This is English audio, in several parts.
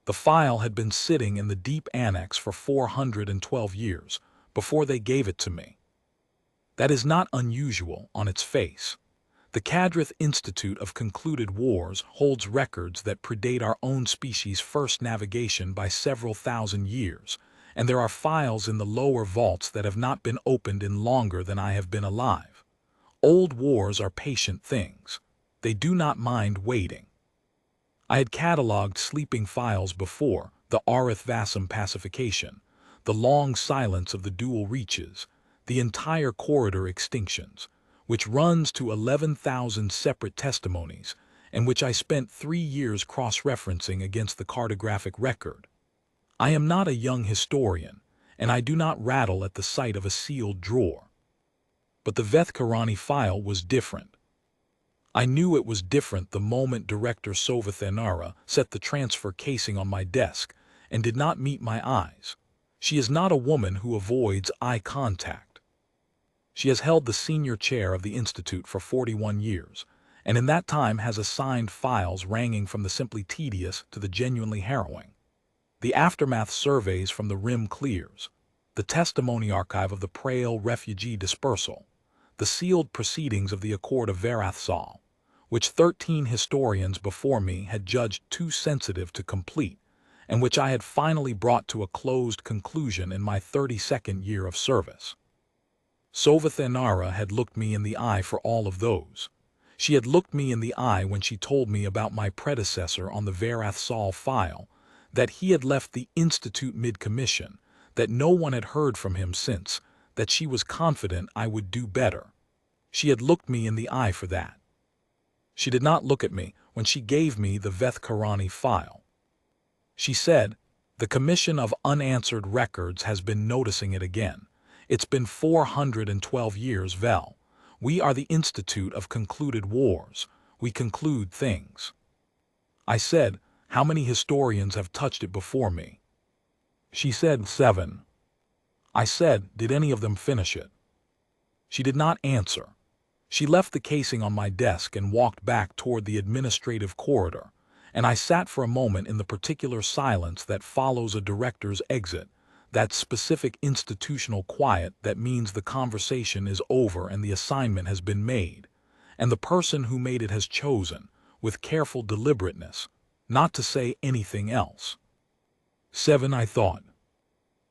The file had been sitting in the deep annex for 412 years before they gave it to me. That is not unusual on its face. The Kadrith Institute of Concluded Wars holds records that predate our own species' first navigation by several thousand years, and there are files in the lower vaults that have not been opened in longer than I have been alive. Old wars are patient things. They do not mind waiting. I had catalogued sleeping files before: the Arith Vassam pacification, the long silence of the dual reaches, the entire corridor extinctions, which runs to 11,000 separate testimonies, and which I spent 3 years cross-referencing against the cartographic record. I am not a young historian, and I do not rattle at the sight of a sealed drawer. But the Vethkarani file was different. I knew it was different the moment Director Sovathanara set the transfer casing on my desk and did not meet my eyes. She is not a woman who avoids eye contact. She has held the senior chair of the Institute for 41 years, and in that time has assigned files ranging from the simply tedious to the genuinely harrowing. The aftermath surveys from the Rim Clears, the testimony archive of the Prael refugee dispersal, the sealed proceedings of the Accord of Varathsal, which 13 historians before me had judged too sensitive to complete, and which I had finally brought to a closed conclusion in my 32nd year of service. Sovathanara had looked me in the eye for all of those. She had looked me in the eye when she told me about my predecessor on the Varathsal file, that he had left the Institute mid-commission, that no one had heard from him since, that she was confident I would do better. She had looked me in the eye for that. She did not look at me when she gave me the Vethkarani file. She said, "The Commission of Unanswered Records has been noticing it again. It's been 412 years, Vel. We are the Institute of Concluded Wars. We conclude things." I said, "How many historians have touched it before me?" She said 7. I said, "Did any of them finish it?" She did not answer. She left the casing on my desk and walked back toward the administrative corridor, and I sat for a moment in the particular silence that follows a director's exit, that specific institutional quiet that means the conversation is over and the assignment has been made, and the person who made it has chosen, with careful deliberateness, not to say anything else. 7, I thought.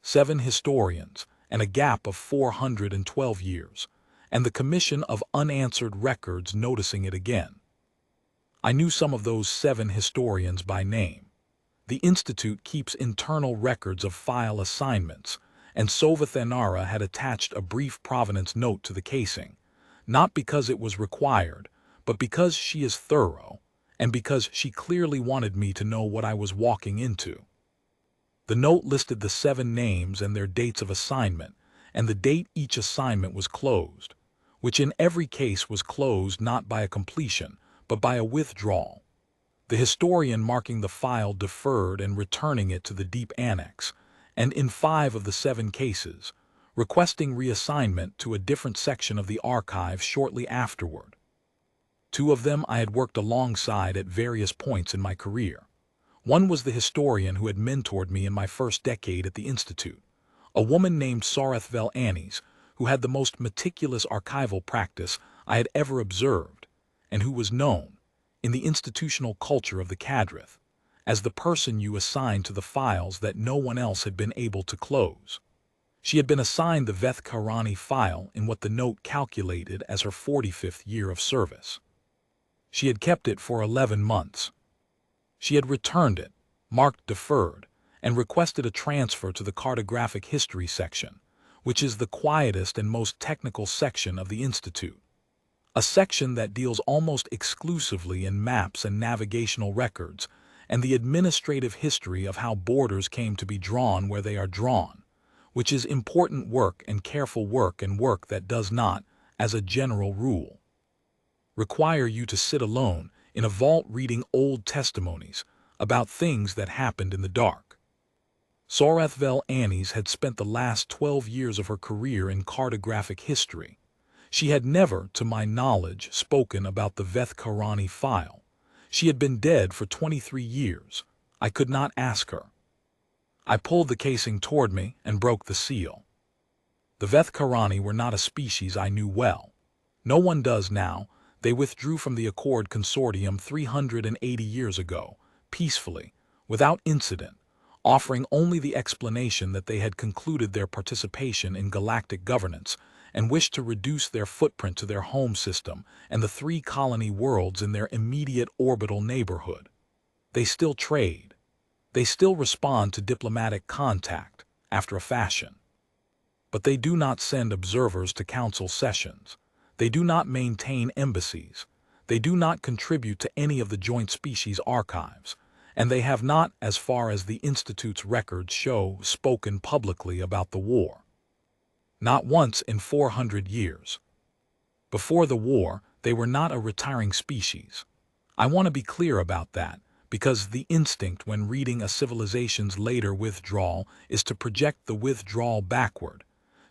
7 historians, and a gap of 412 years, and the Commission of Unanswered Records noticing it again. I knew some of those 7 historians by name. The Institute keeps internal records of file assignments, and Sovathanara had attached a brief provenance note to the casing, not because it was required, but because she is thorough, and because she clearly wanted me to know what I was walking into. The note listed the 7 names and their dates of assignment, and the date each assignment was closed, which in every case was closed not by a completion, but by a withdrawal. The historian marking the file deferred and returning it to the deep annex, and in 5 of the 7 cases, requesting reassignment to a different section of the archive shortly afterward. 2 of them I had worked alongside at various points in my career. One was the historian who had mentored me in my first decade at the Institute, a woman named Sarethvel Annis, who had the most meticulous archival practice I had ever observed, and who was known, in the institutional culture of the Kadrith, as the person you assign to the files that no one else had been able to close. She had been assigned the Vethkarani file in what the note calculated as her 45th year of service. She had kept it for 11 months. She had returned it, marked deferred, and requested a transfer to the cartographic history section, which is the quietest and most technical section of the Institute. A section that deals almost exclusively in maps and navigational records, and the administrative history of how borders came to be drawn where they are drawn, which is important work and careful work and work that does not, as a general rule, require you to sit alone in a vault reading old testimonies about things that happened in the dark. Sarethvel Annis had spent the last 12 years of her career in cartographic history. She had never, to my knowledge, spoken about the Vethkarani file. She had been dead for 23 years. I could not ask her. I pulled the casing toward me and broke the seal. The Vethkarani were not a species I knew well. No one does now. They withdrew from the Accord Consortium 380 years ago, peacefully, without incident, offering only the explanation that they had concluded their participation in galactic governance and wished to reduce their footprint to their home system and the 3 colony worlds in their immediate orbital neighborhood. They still trade. They still respond to diplomatic contact, after a fashion. But they do not send observers to council sessions. They do not maintain embassies. They do not contribute to any of the joint species archives. And they have not, as far as the Institute's records show, spoken publicly about the war. Not once in 400 years. Before the war, they were not a retiring species. I want to be clear about that, because the instinct when reading a civilization's later withdrawal is to project the withdrawal backward,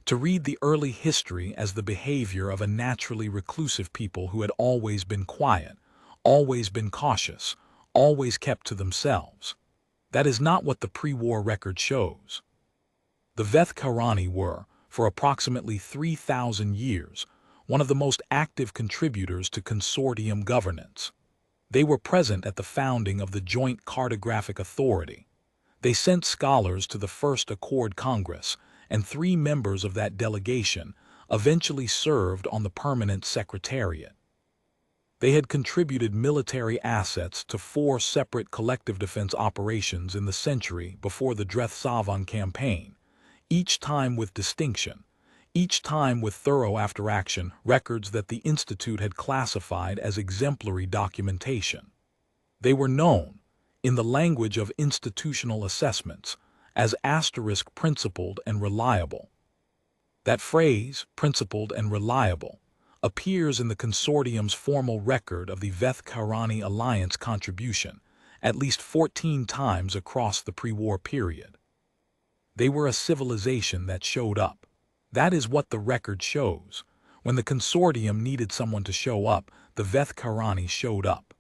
to read the early history as the behavior of a naturally reclusive people who had always been quiet, always been cautious, always kept to themselves. That is not what the pre-war record shows. The Vethkarani were, for approximately 3,000 years, one of the most active contributors to consortium governance. They were present at the founding of the Joint Cartographic Authority. They sent scholars to the First Accord Congress, and 3 members of that delegation eventually served on the Permanent Secretariat. They had contributed military assets to 4 separate collective defense operations in the century before the Dreth-Savan campaign, each time with distinction, each time with thorough after-action records that the Institute had classified as exemplary documentation. They were known, in the language of institutional assessments, as *principled and reliable. That phrase, principled and reliable, appears in the consortium's formal record of the Vethkarani Alliance contribution at least 14 times across the pre-war period. They were a civilization that showed up. That is what the record shows. When the consortium needed someone to show up, the Vethkarani showed up.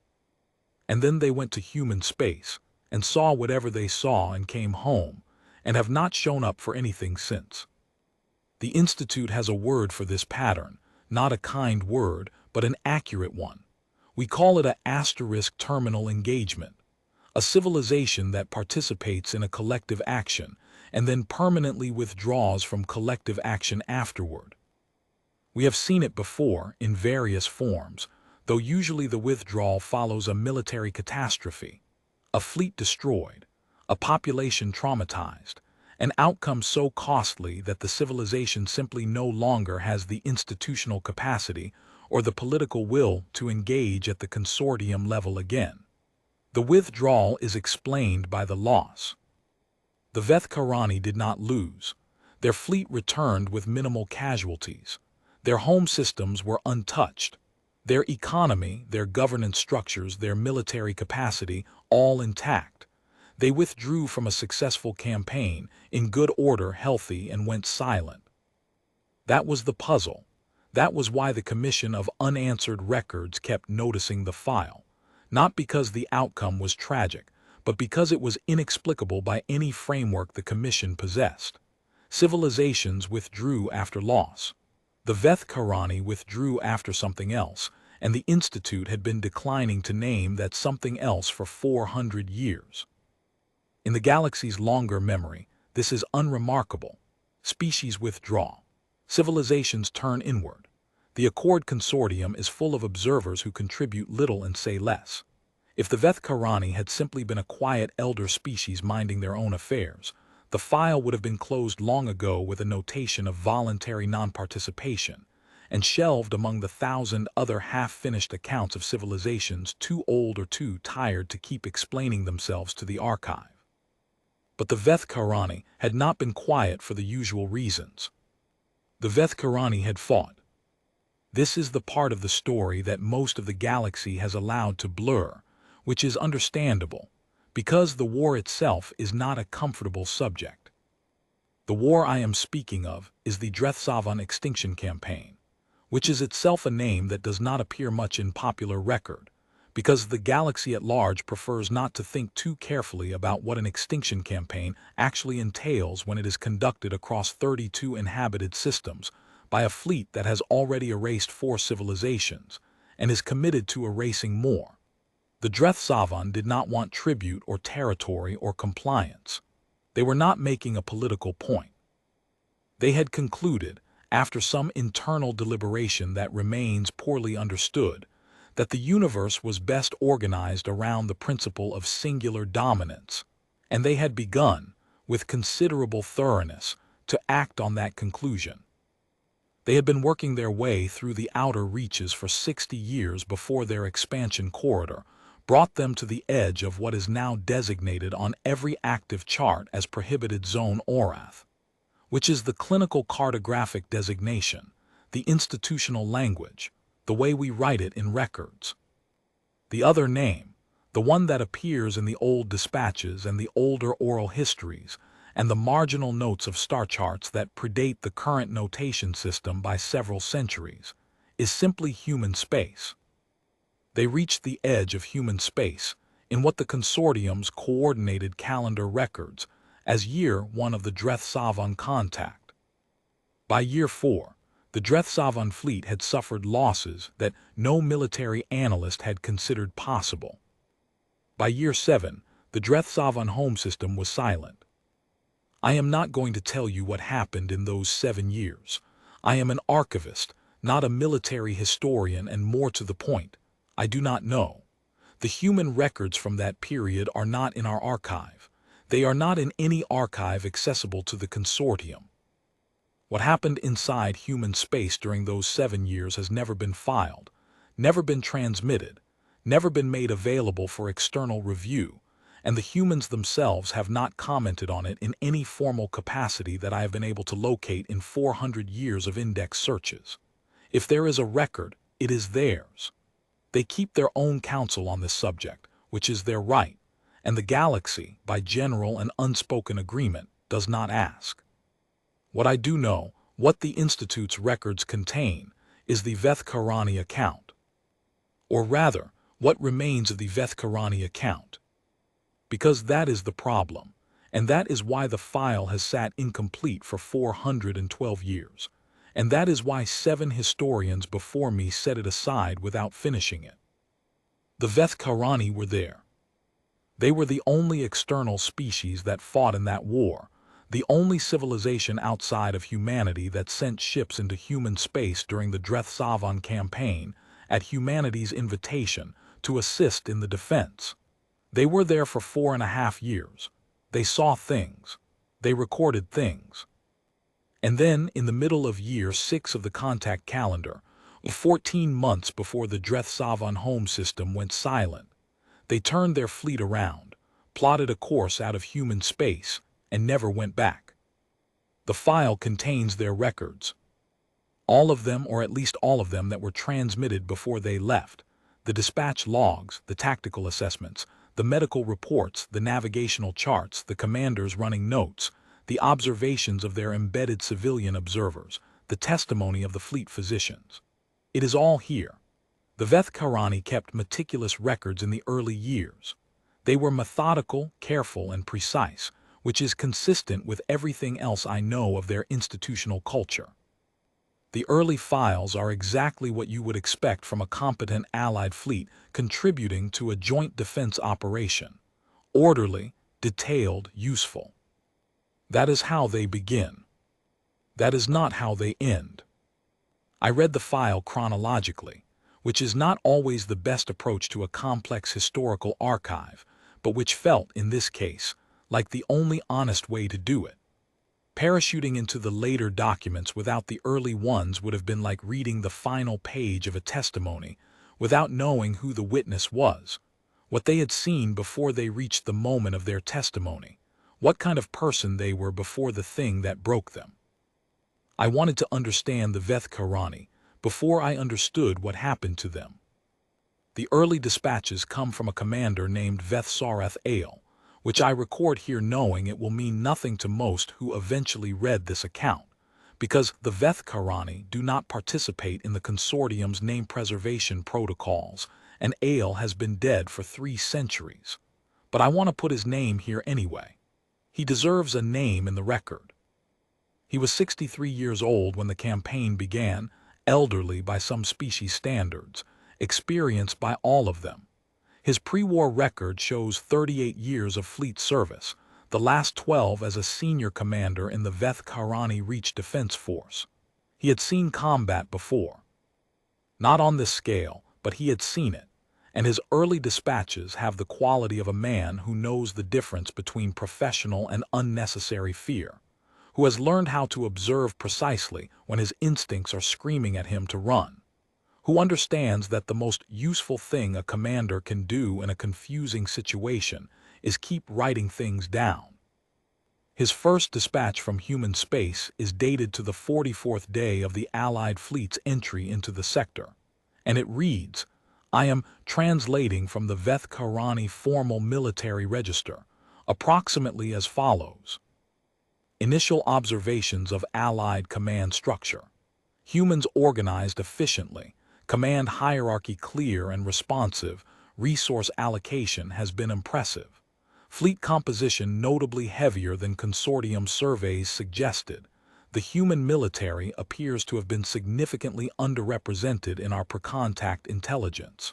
And then they went to human space, and saw whatever they saw and came home, and have not shown up for anything since. The Institute has a word for this pattern, not a kind word, but an accurate one. We call it a terminal engagement, a civilization that participates in a collective action and then permanently withdraws from collective action afterward. We have seen it before in various forms, though usually the withdrawal follows a military catastrophe, a fleet destroyed, a population traumatized, an outcome so costly that the civilization simply no longer has the institutional capacity or the political will to engage at the consortium level again. The withdrawal is explained by the loss. The Vethkarani did not lose. Their fleet returned with minimal casualties. Their home systems were untouched. Their economy, their governance structures, their military capacity, all intact. They withdrew from a successful campaign, in good order, healthy, and went silent. That was the puzzle. That was why the Commission of Unanswered Records kept noticing the file. Not because the outcome was tragic, but because it was inexplicable by any framework the Commission possessed. Civilizations withdrew after loss. The Vethkarani withdrew after something else, and the Institute had been declining to name that something else for 400 years. In the galaxy's longer memory, this is unremarkable. Species withdraw. Civilizations turn inward. The Accord Consortium is full of observers who contribute little and say less. If the Vethkarani had simply been a quiet elder species minding their own affairs, the file would have been closed long ago with a notation of voluntary non-participation, and shelved among the 1,000 other half-finished accounts of civilizations too old or too tired to keep explaining themselves to the archive. But the Vethkarani had not been quiet for the usual reasons. The Vethkarani had fought. This is the part of the story that most of the galaxy has allowed to blur, which is understandable, because the war itself is not a comfortable subject. The war I am speaking of is the Dreth-Savan Extinction Campaign, which is itself a name that does not appear much in popular record, because the galaxy at large prefers not to think too carefully about what an extinction campaign actually entails when it is conducted across 32 inhabited systems by a fleet that has already erased 4 civilizations and is committed to erasing more. The Dreth Savan did not want tribute or territory or compliance. They were not making a political point. They had concluded, after some internal deliberation that remains poorly understood, that the universe was best organized around the principle of singular dominance, and they had begun, with considerable thoroughness, to act on that conclusion. They had been working their way through the outer reaches for 60 years before their expansion corridor brought them to the edge of what is now designated on every active chart as Prohibited Zone Orath, which is the clinical cartographic designation, the institutional language, the way we write it in records. The other name, the one that appears in the old dispatches and the older oral histories, and the marginal notes of star charts that predate the current notation system by several centuries, is simply human space. They reached the edge of human space in what the consortium's coordinated calendar records as year 1 of the Dreth Savan contact. By year 4, the Dreth Savan fleet had suffered losses that no military analyst had considered possible. By year 7, the Dreth Savan home system was silent. I am not going to tell you what happened in those 7 years. I am an archivist, not a military historian, and more to the point, I do not know. The human records from that period are not in our archive. They are not in any archive accessible to the consortium. What happened inside human space during those 7 years has never been filed, never been transmitted, never been made available for external review, and the humans themselves have not commented on it in any formal capacity that I have been able to locate in 400 years of index searches. If there is a record, it is theirs. They keep their own counsel on this subject, which is their right, and the galaxy, by general and unspoken agreement, does not ask. What I do know, what the Institute's records contain, is the Vethkarani account. Or rather, what remains of the Vethkarani account. Because that is the problem, and that is why the file has sat incomplete for 412 years, and that is why 7 historians before me set it aside without finishing it. The Vethkarani were there. They were the only external species that fought in that war, the only civilization outside of humanity that sent ships into human space during the Dreth Savan campaign at humanity's invitation to assist in the defense. They were there for 4.5 years. They saw things. They recorded things. And then, in the middle of year 6 of the contact calendar, 14 months before the Dreth Savan home system went silent, they turned their fleet around, plotted a course out of human space, and never went back. The file contains their records. All of them, or at least all of them that were transmitted before they left, the dispatch logs, the tactical assessments, the medical reports, the navigational charts, the commanders running notes, the observations of their embedded civilian observers, the testimony of the fleet physicians. It is all here. The Vethkarani kept meticulous records in the early years. They were methodical, careful, and precise, which is consistent with everything else I know of their institutional culture. The early files are exactly what you would expect from a competent Allied fleet contributing to a joint defense operation. Orderly, detailed, useful. That is how they begin. That is not how they end. I read the file chronologically, which is not always the best approach to a complex historical archive, but which felt, in this case, like the only honest way to do it. Parachuting into the later documents without the early ones would have been like reading the final page of a testimony without knowing who the witness was, what they had seen before they reached the moment of their testimony, what kind of person they were before the thing that broke them. I wanted to understand the Vethkarani before I understood what happened to them. The early dispatches come from a commander named Vethsareth Ale, which I record here knowing it will mean nothing to most who eventually read this account, because the Vethkarani do not participate in the consortium's name preservation protocols and Ale has been dead for 3 centuries. But I want to put his name here anyway. He deserves a name in the record. He was 63 years old when the campaign began, elderly by some species standards, experienced by all of them. His pre-war record shows 38 years of fleet service, the last 12 as a senior commander in the Veth Karani Reach Defense Force. He had seen combat before. Not on this scale, but he had seen it, and his early dispatches have the quality of a man who knows the difference between professional and unnecessary fear, who has learned how to observe precisely when his instincts are screaming at him to run, who understands that the most useful thing a commander can do in a confusing situation is keep writing things down. His first dispatch from human space is dated to the 44th day of the Allied fleet's entry into the sector, and it reads, "I am translating from the Veth Karani formal military register, approximately as follows. Initial observations of Allied command structure. Humans organized efficiently, command hierarchy clear and responsive, resource allocation has been impressive. Fleet composition notably heavier than consortium surveys suggested. The human military appears to have been significantly underrepresented in our per-contact intelligence.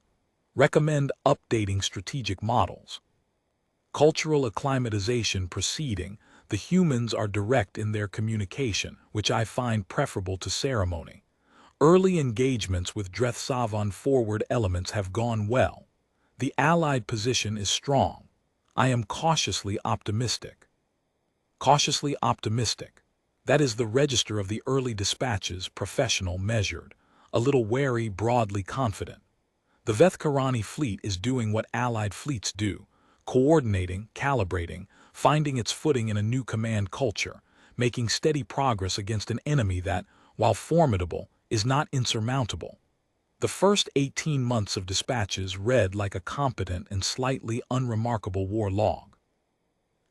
Recommend updating strategic models. Cultural acclimatization proceeding. The humans are direct in their communication, which I find preferable to ceremony. Early engagements with Drethsavan forward elements have gone well. The Allied position is strong. I am cautiously optimistic." Cautiously optimistic. That is the register of the early dispatches, professional, measured, a little wary, broadly confident. The Veth Karani fleet is doing what Allied fleets do, coordinating, calibrating, finding its footing in a new command culture, making steady progress against an enemy that, while formidable, is not insurmountable. The first 18 months of dispatches read like a competent and slightly unremarkable war log.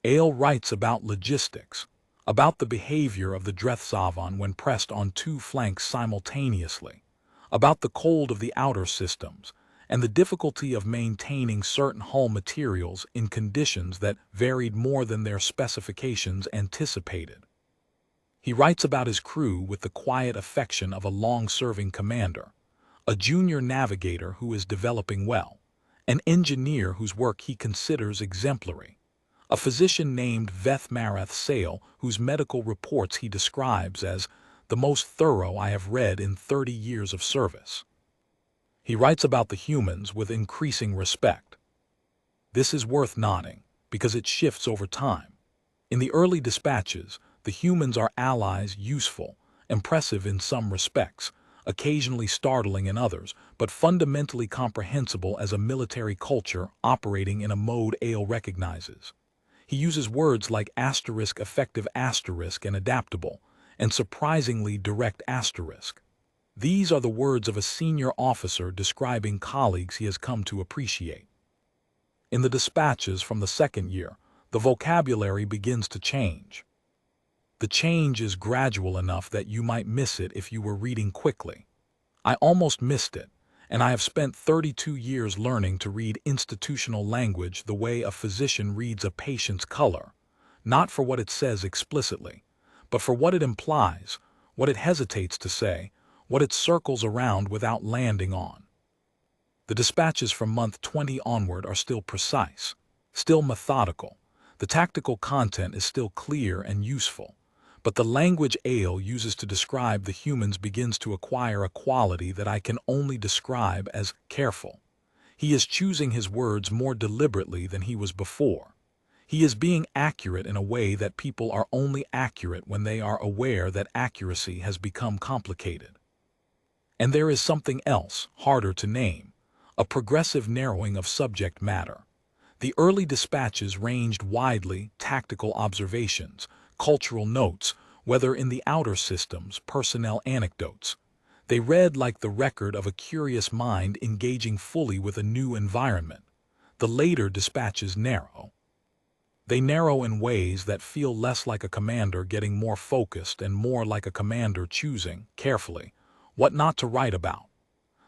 Ale writes about logistics, about the behavior of the Drethsavan when pressed on 2 flanks simultaneously, about the cold of the outer systems, and the difficulty of maintaining certain hull materials in conditions that varied more than their specifications anticipated. He writes about his crew with the quiet affection of a long-serving commander, a junior navigator who is developing well, an engineer whose work he considers exemplary, a physician named Veth Marath Sale whose medical reports he describes as the most thorough I have read in 30 years of service. He writes about the humans with increasing respect. This is worth noting, because it shifts over time. In the early dispatches, the humans are allies, useful, impressive in some respects, occasionally startling in others, but fundamentally comprehensible as a military culture operating in a mode Ale recognizes. He uses words like asterisk, effective asterisk, and adaptable, and surprisingly direct asterisk. These are the words of a senior officer describing colleagues he has come to appreciate. In the dispatches from the second year, the vocabulary begins to change. The change is gradual enough that you might miss it if you were reading quickly. I almost missed it, and I have spent 32 years learning to read institutional language the way a physician reads a patient's color, not for what it says explicitly, but for what it implies, what it hesitates to say, what it circles around without landing on. The dispatches from month 20 onward are still precise, still methodical. The tactical content is still clear and useful, but the language Ale uses to describe the humans begins to acquire a quality that I can only describe as careful. He is choosing his words more deliberately than he was before. He is being accurate in a way that people are only accurate when they are aware that accuracy has become complicated. And there is something else, harder to name, a progressive narrowing of subject matter. The early dispatches ranged widely, tactical observations, cultural notes, whether in the outer systems, personnel anecdotes. They read like the record of a curious mind engaging fully with a new environment. The later dispatches narrow. They narrow in ways that feel less like a commander getting more focused and more like a commander choosing, carefully, what not to write about.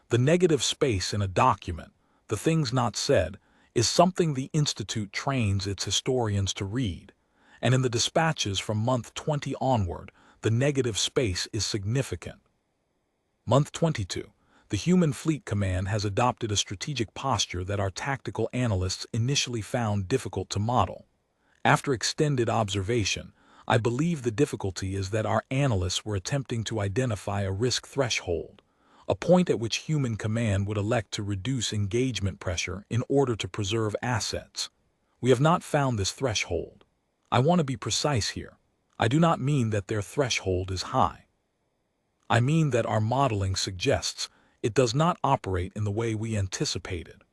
The negative space in a document, the things not said, is something the Institute trains its historians to read, and in the dispatches from month 20 onward, the negative space is significant. Month 22. The Human Fleet Command has adopted a strategic posture that our tactical analysts initially found difficult to model. After extended observation, I believe the difficulty is that our analysts were attempting to identify a risk threshold, a point at which human command would elect to reduce engagement pressure in order to preserve assets. We have not found this threshold. I want to be precise here. I do not mean that their threshold is high. I mean that our modeling suggests it does not operate in the way we anticipated.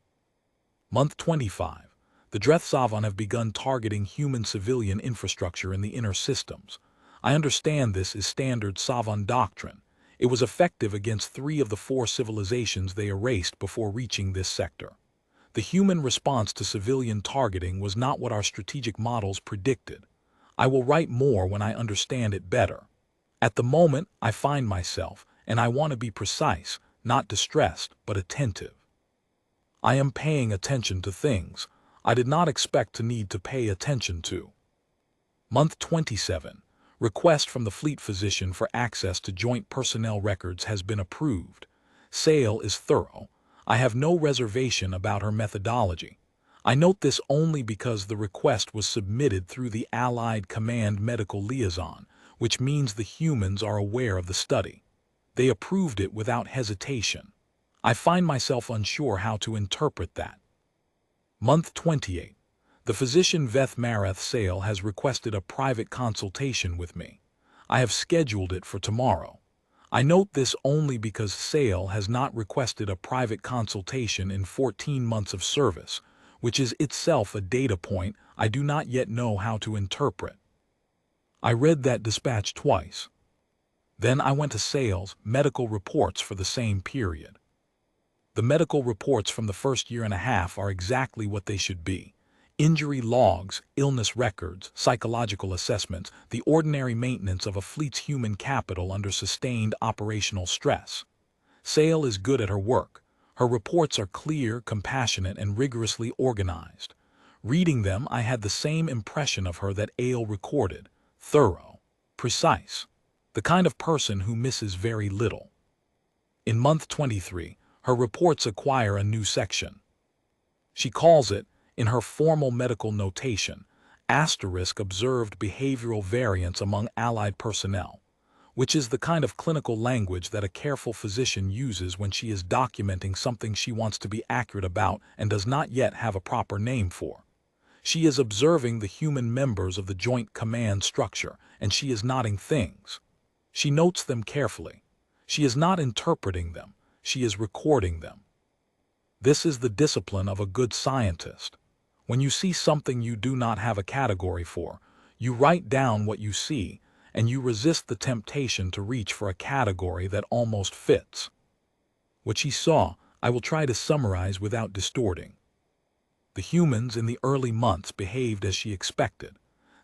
Month 25. The Drethsavan have begun targeting human civilian infrastructure in the inner systems. I understand this is standard Savan doctrine. It was effective against 3 of the 4 civilizations they erased before reaching this sector. The human response to civilian targeting was not what our strategic models predicted. I will write more when I understand it better. At the moment, I find myself, and I want to be precise, not distressed, but attentive. I am paying attention to things I did not expect to need to pay attention to. Month 27. Request from the fleet physician for access to joint personnel records has been approved. Sale is thorough. I have no reservation about her methodology. I note this only because the request was submitted through the Allied Command Medical Liaison, which means the humans are aware of the study. They approved it without hesitation. I find myself unsure how to interpret that. Month 28. The physician Veth Marath Sale has requested a private consultation with me. I have scheduled it for tomorrow. I note this only because Sale has not requested a private consultation in 14 months of service, which is itself a data point I do not yet know how to interpret. I read that dispatch twice. Then I went to Sale's medical reports for the same period. The medical reports from the first year and a half are exactly what they should be. Injury logs, illness records, psychological assessments, the ordinary maintenance of a fleet's human capital under sustained operational stress. Sale is good at her work. Her reports are clear, compassionate, and rigorously organized. Reading them, I had the same impression of her that Ale recorded: thorough, precise, the kind of person who misses very little. In month 23, her reports acquire a new section. She calls it, in her formal medical notation, *observed behavioral variance among Allied personnel, which is the kind of clinical language that a careful physician uses when she is documenting something she wants to be accurate about and does not yet have a proper name for. She is observing the human members of the joint command structure, and she is noting things. She notes them carefully. She is not interpreting them. She is recording them. This is the discipline of a good scientist. When you see something you do not have a category for, you write down what you see, and you resist the temptation to reach for a category that almost fits. What she saw, I will try to summarize without distorting. The humans in the early months behaved as she expected.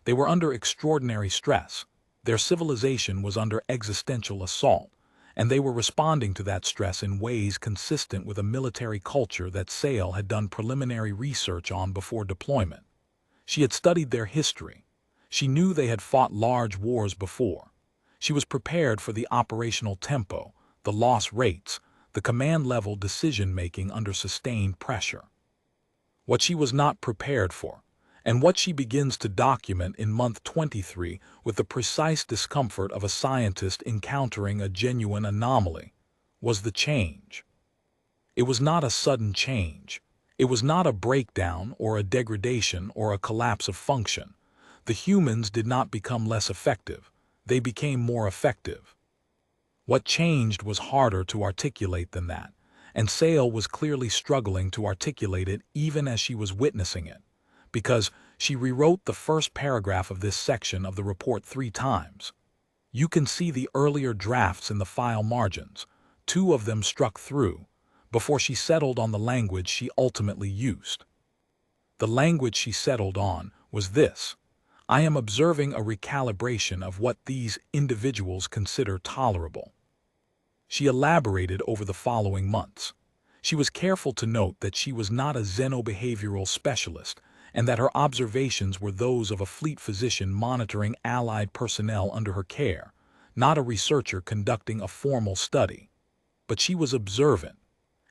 They were under extraordinary stress. Their civilization was under existential assault, and they were responding to that stress in ways consistent with a military culture that Sale had done preliminary research on before deployment. She had studied their history. She knew they had fought large wars before. She was prepared for the operational tempo, the loss rates, the command-level decision-making under sustained pressure. What she was not prepared for, and what she begins to document in month 23 with the precise discomfort of a scientist encountering a genuine anomaly, was the change. It was not a sudden change. It was not a breakdown or a degradation or a collapse of function. The humans did not become less effective. They became more effective. What changed was harder to articulate than that, and Sale was clearly struggling to articulate it even as she was witnessing it, because she rewrote the first paragraph of this section of the report 3 times. You can see the earlier drafts in the file margins. 2 of them struck through, before she settled on the language she ultimately used. The language she settled on was this: I am observing a recalibration of what these individuals consider tolerable. She elaborated over the following months. She was careful to note that she was not a xenobehavioral specialist and that her observations were those of a fleet physician monitoring Allied personnel under her care, not a researcher conducting a formal study. But she was observant,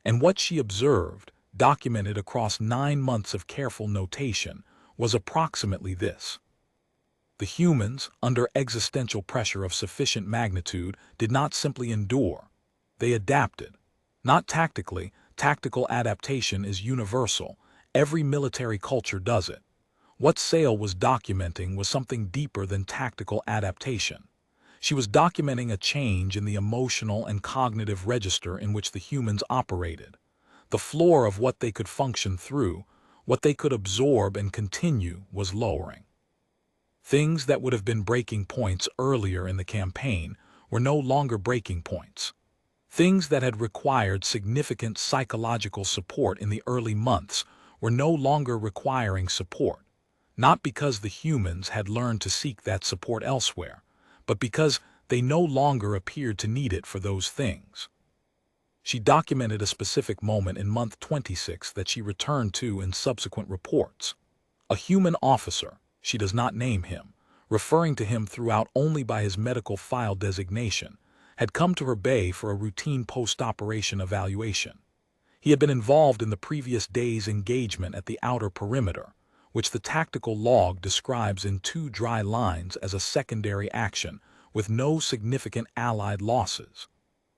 and what she observed, documented across 9 months of careful notation, was approximately this. The humans, under existential pressure of sufficient magnitude, did not simply endure. They adapted. Not tactically. Tactical adaptation is universal. Every military culture does it. What Sale was documenting was something deeper than tactical adaptation. She was documenting a change in the emotional and cognitive register in which the humans operated. The floor of what they could function through, what they could absorb and continue, was lowering. Things that would have been breaking points earlier in the campaign were no longer breaking points. Things that had required significant psychological support in the early months were no longer requiring support, not because the humans had learned to seek that support elsewhere, but because they no longer appeared to need it for those things. She documented a specific moment in month 26 that she returned to in subsequent reports. A human officer, she does not name him, referring to him throughout only by his medical file designation, had come to her bay for a routine post-operation evaluation. He had been involved in the previous day's engagement at the outer perimeter, which the tactical log describes in 2 dry lines as a secondary action with no significant Allied losses.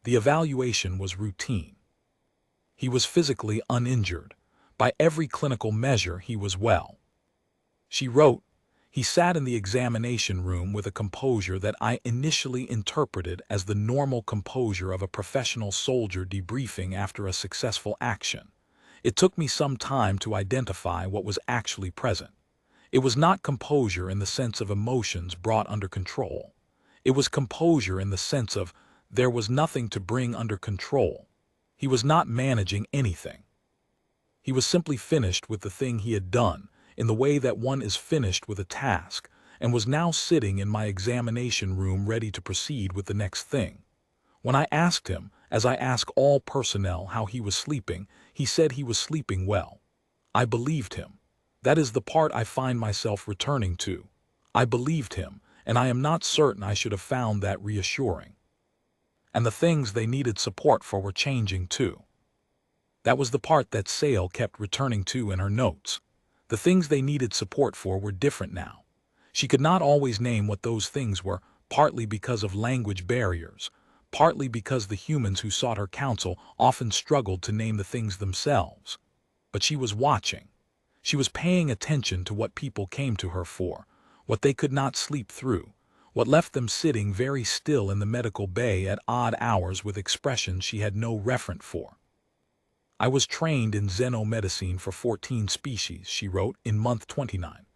The evaluation was routine. He was physically uninjured. By every clinical measure, he was well. She wrote, "He sat in the examination room with a composure that I initially interpreted as the normal composure of a professional soldier debriefing after a successful action. It took me some time to identify what was actually present. It was not composure in the sense of emotions brought under control. It was composure in the sense of there was nothing to bring under control. He was not managing anything. He was simply finished with the thing he had done, in the way that one is finished with a task, and was now sitting in my examination room ready to proceed with the next thing. When I asked him, as I ask all personnel, how he was sleeping, he said he was sleeping well. I believed him. That is the part I find myself returning to. I believed him, and I am not certain I should have found that reassuring. And the things they needed support for were changing too. That was the part that Sale kept returning to in her notes. The things they needed support for were different now. She could not always name what those things were, partly because of language barriers, partly because the humans who sought her counsel often struggled to name the things themselves. But she was watching. She was paying attention to what people came to her for, what they could not sleep through, what left them sitting very still in the medical bay at odd hours with expressions she had no referent for. I was trained in xenomedicine for 14 species, she wrote, in month 29.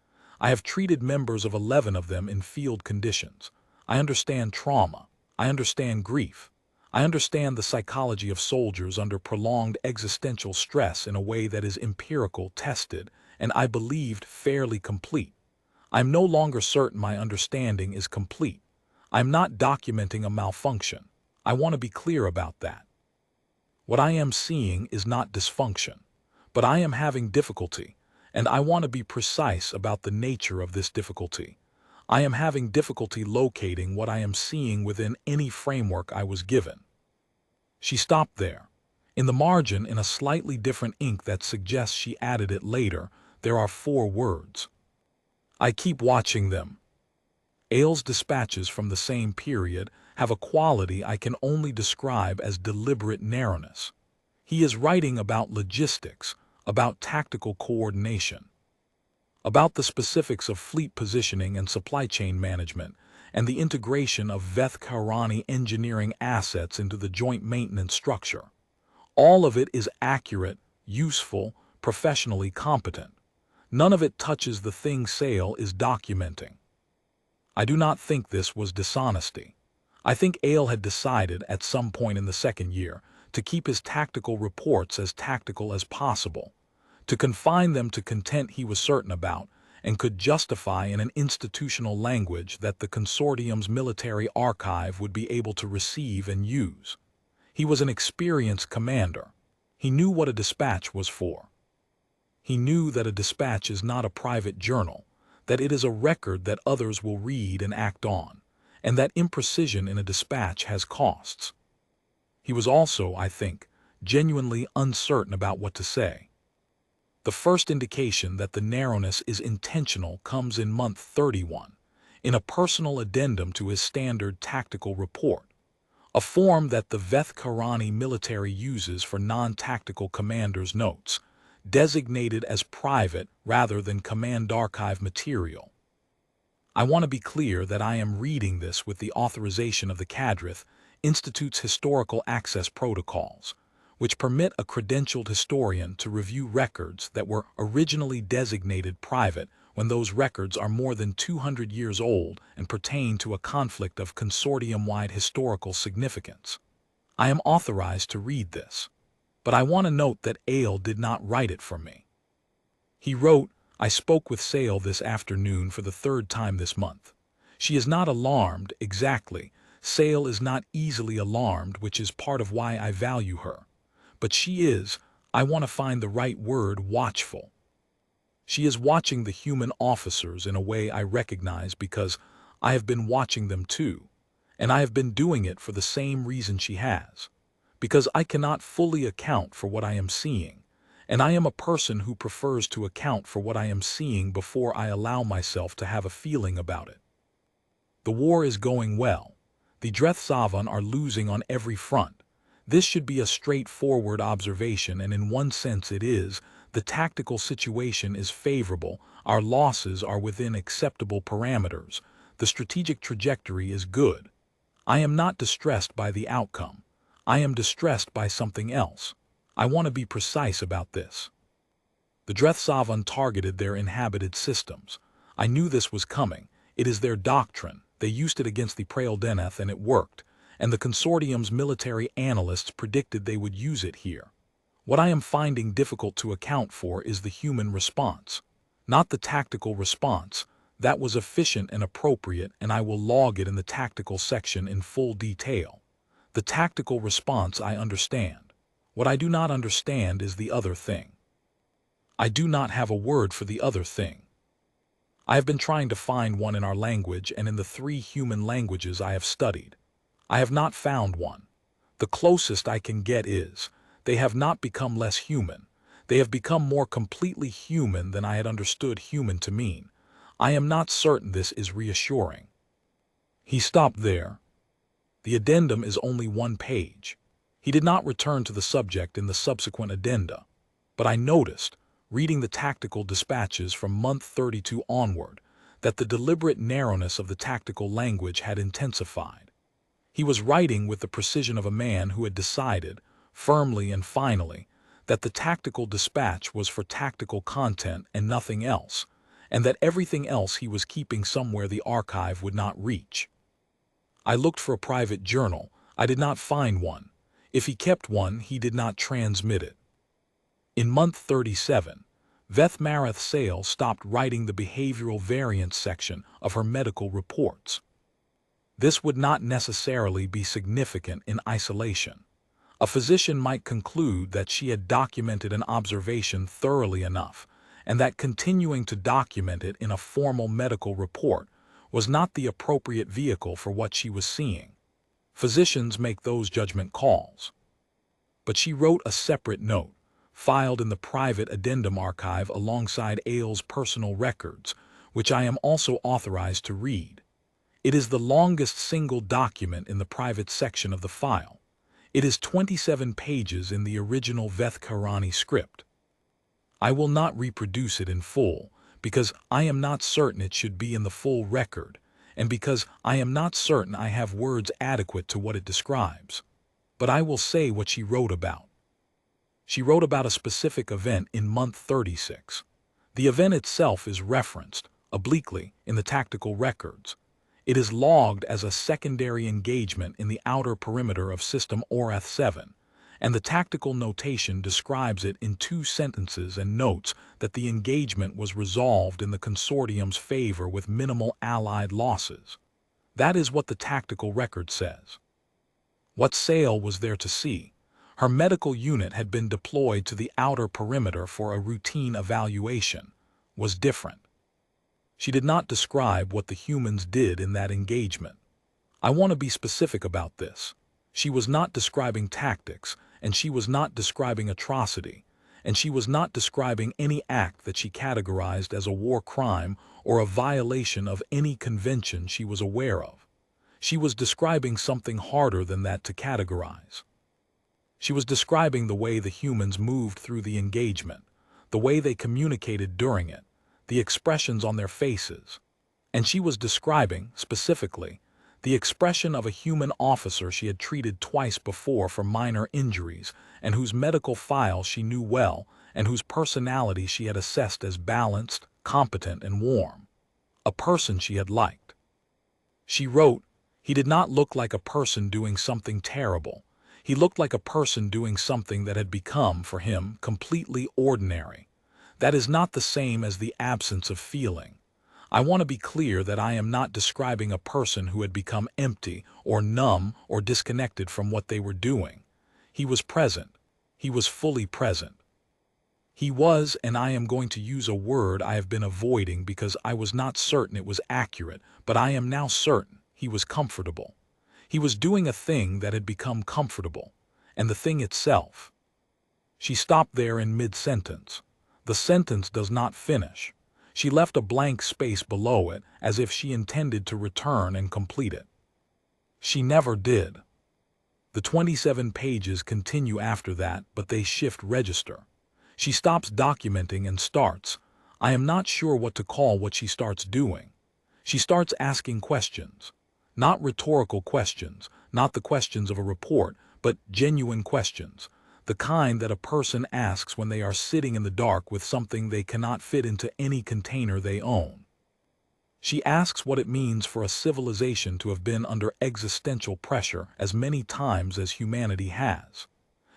I have treated members of 11 of them in field conditions. I understand trauma. I understand grief. I understand the psychology of soldiers under prolonged existential stress in a way that is empirical, tested, and I believed fairly complete. I'm no longer certain my understanding is complete. I'm not documenting a malfunction. I want to be clear about that. What I am seeing is not dysfunction, but I am having difficulty, and I want to be precise about the nature of this difficulty. I am having difficulty locating what I am seeing within any framework I was given." She stopped there. In the margin, in a slightly different ink that suggests she added it later, there are 4 words. "I keep watching them." Ailes' dispatches from the same period have a quality I can only describe as deliberate narrowness. He is writing about logistics, about tactical coordination, about the specifics of fleet positioning and supply chain management, and the integration of Veth-Karani engineering assets into the joint maintenance structure. All of it is accurate, useful, professionally competent. None of it touches the thing Sale is documenting. I do not think this was dishonesty. I think Ale had decided at some point in the second year to keep his tactical reports as tactical as possible, to confine them to content he was certain about and could justify in an institutional language that the consortium's military archive would be able to receive and use. He was an experienced commander. He knew what a dispatch was for. He knew that a dispatch is not a private journal, that it is a record that others will read and act on, and that imprecision in a dispatch has costs. He was also, I think, genuinely uncertain about what to say. The first indication that the narrowness is intentional comes in month 31, in a personal addendum to his standard tactical report, a form that the Veth Karani military uses for non-tactical commanders' notes, designated as private rather than command archive material. I want to be clear that I am reading this with the authorization of the Cadrith Institute's historical access protocols, which permit a credentialed historian to review records that were originally designated private when those records are more than 200 years old and pertain to a conflict of consortium-wide historical significance. I am authorized to read this, but I want to note that Ale did not write it for me. He wrote, "I spoke with Sale this afternoon for the third time this month. She is not alarmed, exactly. Sale is not easily alarmed, which is part of why I value her. But she is, I want to find the right word, watchful. She is watching the human officers in a way I recognize because I have been watching them too, and I have been doing it for the same reason she has, because I cannot fully account for what I am seeing, and I am a person who prefers to account for what I am seeing before I allow myself to have a feeling about it. The war is going well. The Drethsavan are losing on every front. This should be a straightforward observation, and in one sense it is. The tactical situation is favorable, our losses are within acceptable parameters, the strategic trajectory is good. I am not distressed by the outcome. I am distressed by something else. I want to be precise about this. The Drethsavan targeted their inhabited systems. I knew this was coming. It is their doctrine. They used it against the Praeldeneth and it worked, and the consortium's military analysts predicted they would use it here. What I am finding difficult to account for is the human response, not the tactical response. That was efficient and appropriate, and I will log it in the tactical section in full detail. The tactical response I understand. What I do not understand is the other thing. I do not have a word for the other thing. I have been trying to find one in our language and in the 3 human languages I have studied. I have not found one. The closest I can get is, they have not become less human. They have become more completely human than I had understood human to mean. I am not certain this is reassuring." He stopped there. The addendum is only 1 page. He did not return to the subject in the subsequent addenda. But I noticed, reading the tactical dispatches from month 32 onward, that the deliberate narrowness of the tactical language had intensified. He was writing with the precision of a man who had decided, firmly and finally, that the tactical dispatch was for tactical content and nothing else, and that everything else he was keeping somewhere the archive would not reach. I looked for a private journal. I did not find one. If he kept one, he did not transmit it. In month 37, Veth Marath Sale stopped writing the behavioral variance section of her medical reports. This would not necessarily be significant in isolation. A physician might conclude that she had documented an observation thoroughly enough, and that continuing to document it in a formal medical report was not the appropriate vehicle for what she was seeing. Physicians make those judgment calls. But she wrote a separate note, filed in the private addendum archive alongside Ale's personal records, which I am also authorized to read. It is the longest single document in the private section of the file. It is 27 pages in the original Veth Karani script. I will not reproduce it in full, because I am not certain it should be in the full record, and because I am not certain I have words adequate to what it describes. But I will say what she wrote about. She wrote about a specific event in month 36. The event itself is referenced, obliquely, in the tactical records. It is logged as a secondary engagement in the outer perimeter of System Orath 7, and the tactical notation describes it in 2 sentences and notes that the engagement was resolved in the consortium's favor with minimal Allied losses. That is what the tactical record says. What Sale was there to see? Her medical unit had been deployed to the outer perimeter for a routine evaluation, was different. She did not describe what the humans did in that engagement. I want to be specific about this. She was not describing tactics, and she was not describing atrocity, and she was not describing any act that she categorized as a war crime or a violation of any convention she was aware of. She was describing something harder than that to categorize. She was describing the way the humans moved through the engagement, the way they communicated during it, the expressions on their faces. And she was describing, specifically, the expression of a human officer she had treated twice before for minor injuries and whose medical file she knew well and whose personality she had assessed as balanced, competent, and warm. A person she had liked. She wrote, "He did not look like a person doing something terrible. He looked like a person doing something that had become, for him, completely ordinary. That is not the same as the absence of feeling. I want to be clear that I am not describing a person who had become empty or numb or disconnected from what they were doing. He was present. He was fully present. He was, and I am going to use a word I have been avoiding because I was not certain it was accurate, but I am now certain, he was comfortable. He was doing a thing that had become comfortable, and the thing itself." She stopped there in mid-sentence. The sentence does not finish. She left a blank space below it as if she intended to return and complete it. She never did. The 27 pages continue after that, but they shift register. She stops documenting and starts. I am not sure what to call what she starts doing. She starts asking questions. Not rhetorical questions, not the questions of a report, but genuine questions. The kind that a person asks when they are sitting in the dark with something they cannot fit into any container they own. She asks what it means for a civilization to have been under existential pressure as many times as humanity has.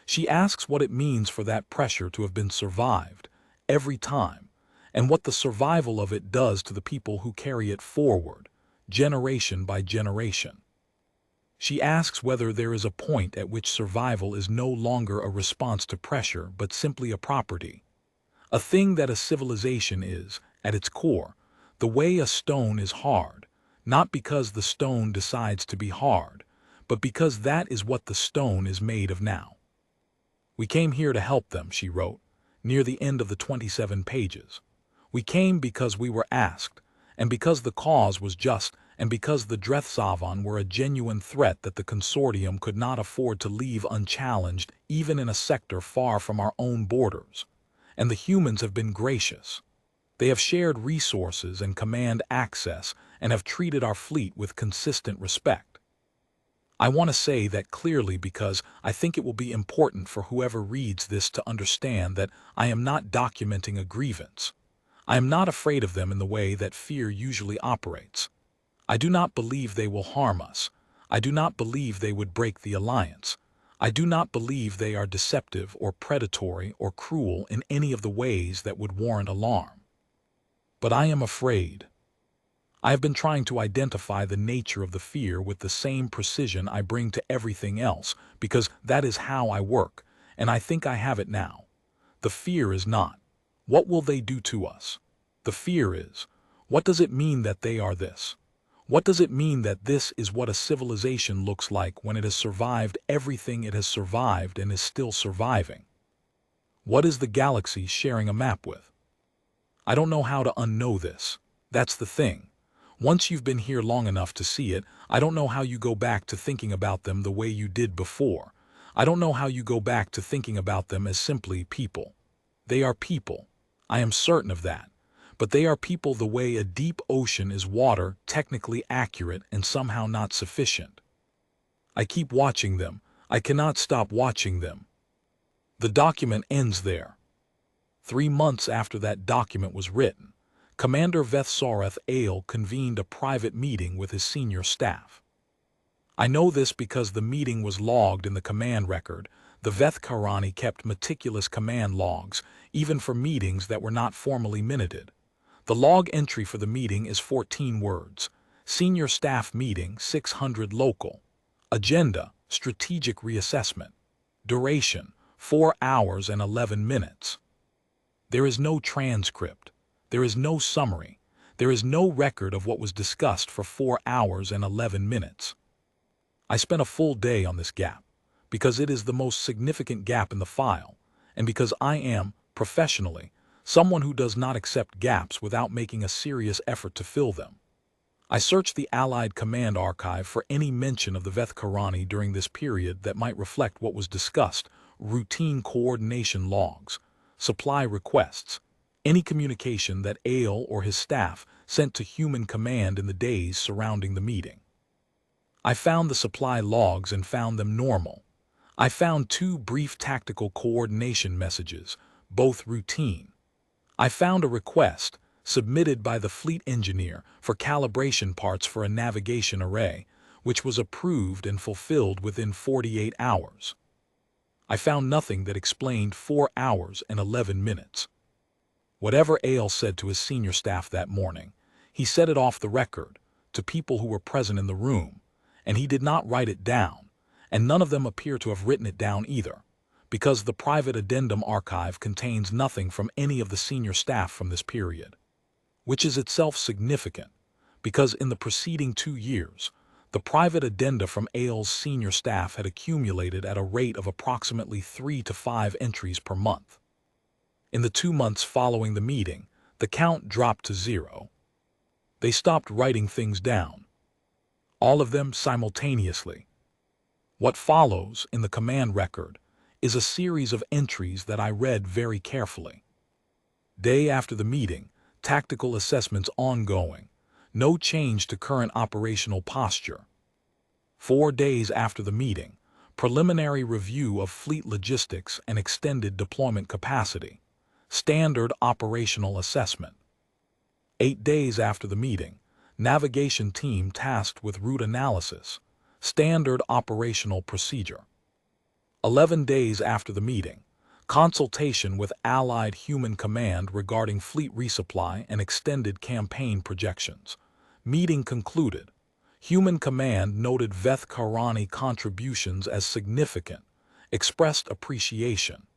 She asks what it means for that pressure to have been survived, every time, and what the survival of it does to the people who carry it forward, generation by generation. She asks whether there is a point at which survival is no longer a response to pressure but simply a property. A thing that a civilization is, at its core, the way a stone is hard, not because the stone decides to be hard, but because that is what the stone is made of now. "We came here to help them," she wrote, near the end of the 27 pages. "We came because we were asked, and because the cause was just, and because the Drethsavan were a genuine threat that the consortium could not afford to leave unchallenged even in a sector far from our own borders. And the humans have been gracious. They have shared resources and command access and have treated our fleet with consistent respect. I want to say that clearly because I think it will be important for whoever reads this to understand that I am not documenting a grievance. I am not afraid of them in the way that fear usually operates. I do not believe they will harm us. I do not believe they would break the alliance. I do not believe they are deceptive or predatory or cruel in any of the ways that would warrant alarm. But I am afraid. I have been trying to identify the nature of the fear with the same precision I bring to everything else, because that is how I work, and I think I have it now. The fear is not, what will they do to us? The fear is, what does it mean that they are this? What does it mean that this is what a civilization looks like when it has survived everything it has survived and is still surviving? What is the galaxy sharing a map with? I don't know how to unknow this. That's the thing. Once you've been here long enough to see it, I don't know how you go back to thinking about them the way you did before. I don't know how you go back to thinking about them as simply people. They are people. I am certain of that. But they are people the way a deep ocean is water, technically accurate and somehow not sufficient. I keep watching them. I cannot stop watching them. The document ends there. 3 months after that document was written, Commander Vethsareth Ale convened a private meeting with his senior staff. I know this because the meeting was logged in the command record. The Vethkarani kept meticulous command logs, even for meetings that were not formally minuted. The log entry for the meeting is 14 words. Senior staff meeting, 600 local. Agenda, strategic reassessment. Duration, 4 hours and 11 minutes. There is no transcript. There is no summary. There is no record of what was discussed for 4 hours and 11 minutes. I spent a full day on this gap, because it is the most significant gap in the file, and because I am, professionally, someone who does not accept gaps without making a serious effort to fill them. I searched the Allied Command Archive for any mention of the Veth Karani during this period that might reflect what was discussed: routine coordination logs, supply requests, any communication that Ale or his staff sent to human command in the days surrounding the meeting. I found the supply logs and found them normal. I found 2 brief tactical coordination messages, both routine. I found a request submitted by the fleet engineer for calibration parts for a navigation array, which was approved and fulfilled within 48 hours. I found nothing that explained 4 hours and 11 minutes. Whatever Ale said to his senior staff that morning, he said it off the record, to people who were present in the room, and he did not write it down, and none of them appear to have written it down either, because the private addendum archive contains nothing from any of the senior staff from this period, which is itself significant, because in the preceding 2 years, the private addenda from Ale's senior staff had accumulated at a rate of approximately 3 to 5 entries per month. In the 2 months following the meeting, the count dropped to 0. They stopped writing things down, all of them simultaneously. What follows in the command record is a series of entries that I read very carefully. Day after the meeting, tactical assessments ongoing, no change to current operational posture. 4 days after the meeting, preliminary review of fleet logistics and extended deployment capacity, standard operational assessment. 8 days after the meeting, navigation team tasked with route analysis, standard operational procedure. 11 days after the meeting, consultation with Allied Human Command regarding fleet resupply and extended campaign projections. Meeting concluded. Human Command noted Veth Karani contributions as significant, expressed appreciation.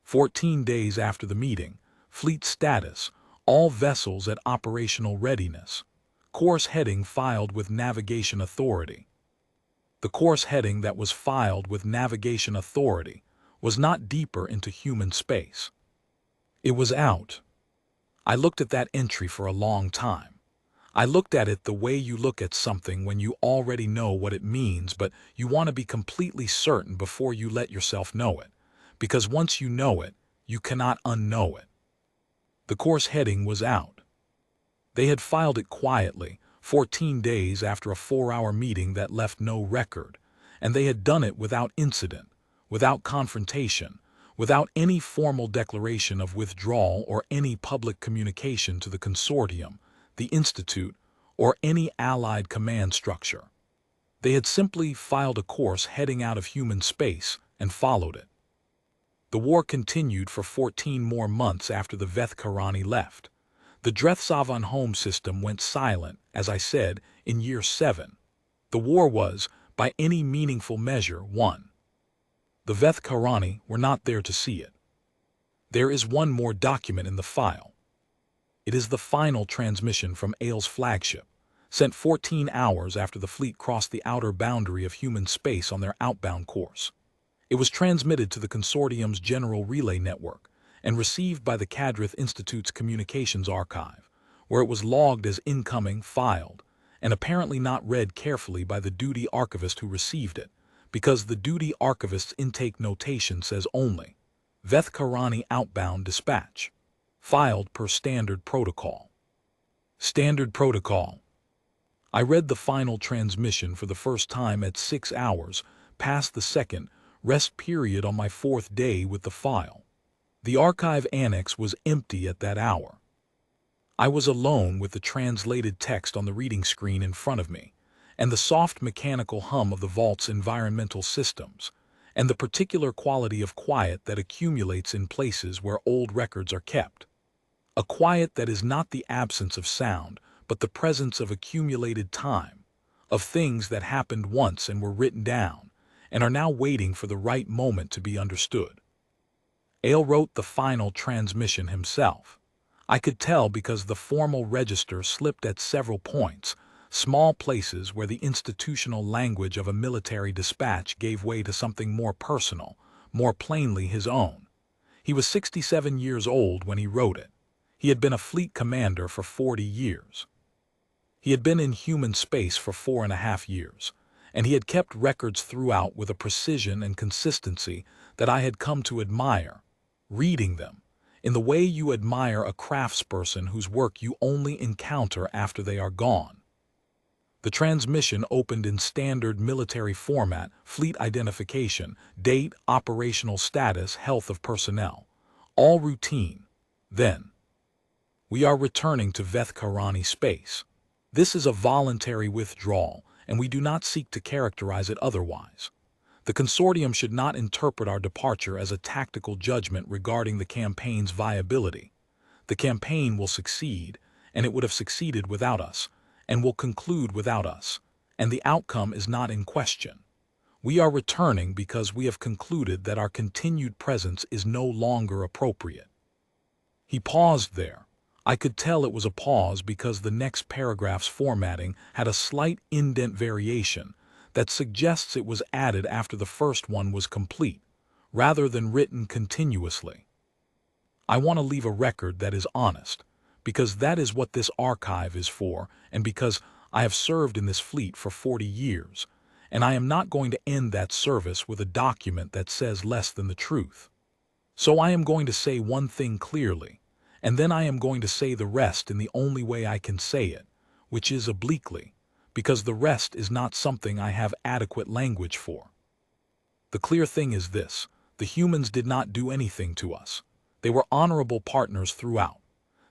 14 days after the meeting, fleet status, all vessels at operational readiness. Course heading filed with Navigation Authority. The course heading that was filed with Navigation Authority was not deeper into human space. It was out. I looked at that entry for a long time. I looked at it the way you look at something when you already know what it means, but you want to be completely certain before you let yourself know it, because once you know it, you cannot unknow it. The course heading was out. They had filed it quietly, 14 days after a 4-hour meeting that left no record, and they had done it without incident, without confrontation, without any formal declaration of withdrawal or any public communication to the consortium, the Institute, or any Allied command structure. They had simply filed a course heading out of human space and followed it. The war continued for 14 more months after the Veth Karani left. The Drethsavan home system went silent, as I said, in year 7. The war was, by any meaningful measure, won. The Veth Karani were not there to see it. There is one more document in the file. It is the final transmission from Ale's flagship, sent 14 hours after the fleet crossed the outer boundary of human space on their outbound course. It was transmitted to the consortium's general relay network and received by the Kadrith Institute's communications archive, where it was logged as incoming, filed, and apparently not read carefully by the duty archivist who received it, because the duty archivist's intake notation says only, Veth Karani outbound dispatch, filed per standard protocol. Standard protocol. I read the final transmission for the first time at 6 hours past the second rest period on my 4th day with the file. The archive annex was empty at that hour. I was alone with the translated text on the reading screen in front of me, and the soft mechanical hum of the vault's environmental systems, and the particular quality of quiet that accumulates in places where old records are kept. A quiet that is not the absence of sound, but the presence of accumulated time, of things that happened once and were written down, and are now waiting for the right moment to be understood. Ale wrote the final transmission himself. I could tell because the formal register slipped at several points, small places where the institutional language of a military dispatch gave way to something more personal, more plainly his own. He was 67 years old when he wrote it. He had been a fleet commander for 40 years. He had been in human space for 4.5 years, and he had kept records throughout with a precision and consistency that I had come to admire, reading them, in the way you admire a craftsperson whose work you only encounter after they are gone. The transmission opened in standard military format: fleet identification, date, operational status, health of personnel. All routine. Then, we are returning to Vethkarani space. This is a voluntary withdrawal, and we do not seek to characterize it otherwise. The consortium should not interpret our departure as a tactical judgment regarding the campaign's viability. The campaign will succeed, and it would have succeeded without us, and will conclude without us, and the outcome is not in question. We are returning because we have concluded that our continued presence is no longer appropriate. He paused there. I could tell it was a pause because the next paragraph's formatting had a slight indent variation that suggests it was added after the first one was complete, rather than written continuously. I want to leave a record that is honest, because that is what this archive is for, and because I have served in this fleet for 40 years, and I am not going to end that service with a document that says less than the truth. So I am going to say one thing clearly, and then I am going to say the rest in the only way I can say it, which is obliquely, because the rest is not something I have adequate language for. The clear thing is this: the humans did not do anything to us. They were honorable partners throughout.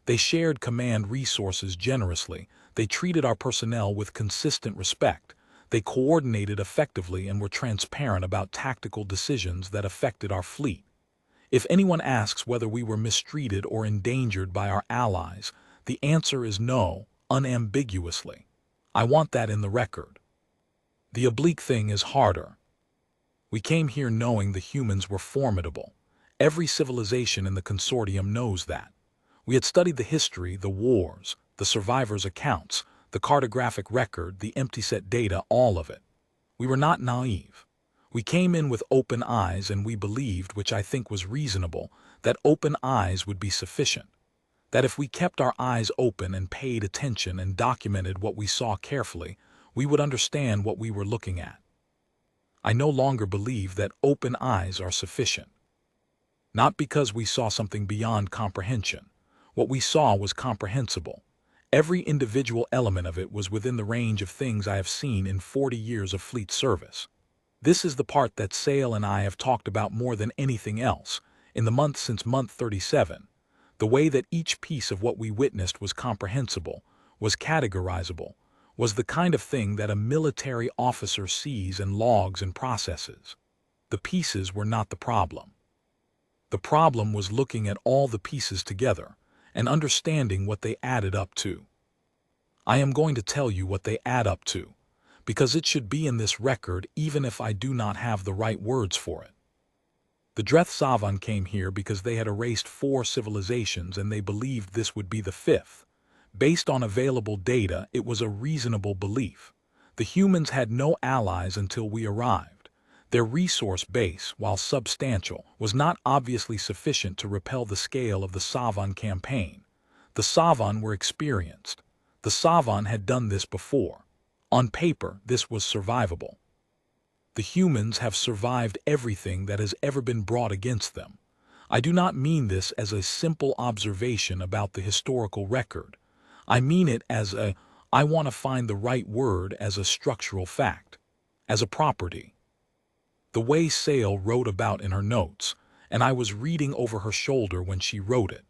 They shared command resources generously. They treated our personnel with consistent respect. They coordinated effectively and were transparent about tactical decisions that affected our fleet. If anyone asks whether we were mistreated or endangered by our allies, the answer is no, unambiguously. I want that in the record. The oblique thing is harder. We came here knowing the humans were formidable. Every civilization in the consortium knows that. We had studied the history, the wars, the survivors' accounts, the cartographic record, the empty set data, all of it. We were not naive. We came in with open eyes, and we believed, which I think was reasonable, that open eyes would be sufficient. That if we kept our eyes open and paid attention and documented what we saw carefully, we would understand what we were looking at. I no longer believe that open eyes are sufficient. Not because we saw something beyond comprehension. What we saw was comprehensible. Every individual element of it was within the range of things I have seen in 40 years of fleet service. This is the part that Sale and I have talked about more than anything else, in the month since month 37. The way that each piece of what we witnessed was comprehensible, was categorizable, was the kind of thing that a military officer sees and logs and processes. The pieces were not the problem. The problem was looking at all the pieces together and understanding what they added up to. I am going to tell you what they add up to, because it should be in this record even if I do not have the right words for it. The Dreth Savan came here because they had erased 4 civilizations and they believed this would be the 5th. Based on available data, it was a reasonable belief. The humans had no allies until we arrived. Their resource base, while substantial, was not obviously sufficient to repel the scale of the Savan campaign. The Savan were experienced. The Savan had done this before. On paper, this was survivable. The humans have survived everything that has ever been brought against them. I do not mean this as a simple observation about the historical record. I mean it as I want to find the right word, as a structural fact, as a property. The way Sale wrote about in her notes, and I was reading over her shoulder when she wrote it.